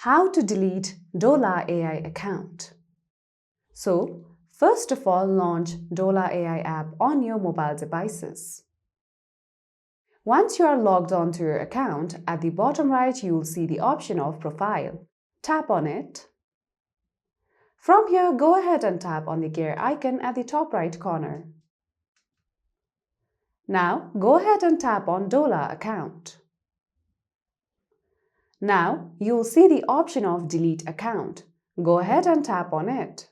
How to delete Dola AI account. So, first of all, launch Dola AI app on your mobile devices. Once you are logged on to your account, at the bottom right you will see the option of Profile. Tap on it. From here, go ahead and tap on the gear icon at the top right corner. Now, go ahead and tap on Dola account. Now, you will see the option of Delete account. Go ahead and tap on it.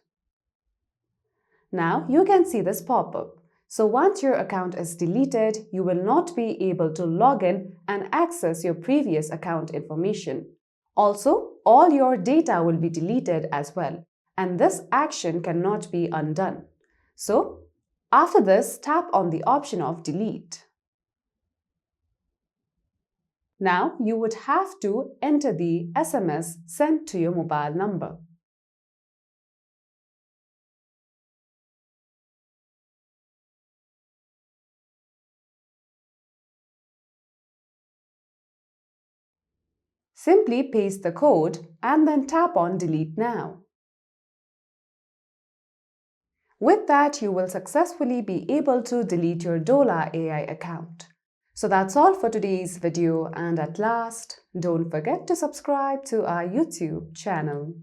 Now, you can see this pop-up. So once your account is deleted, you will not be able to log in and access your previous account information. Also, all your data will be deleted as well, and this action cannot be undone. So, after this, tap on the option of Delete. Now, you would have to enter the SMS sent to your mobile number. Simply paste the code and then tap on Delete Now. With that, you will successfully be able to delete your Dola AI account. So that's all for today's video, and at last, don't forget to subscribe to our YouTube channel.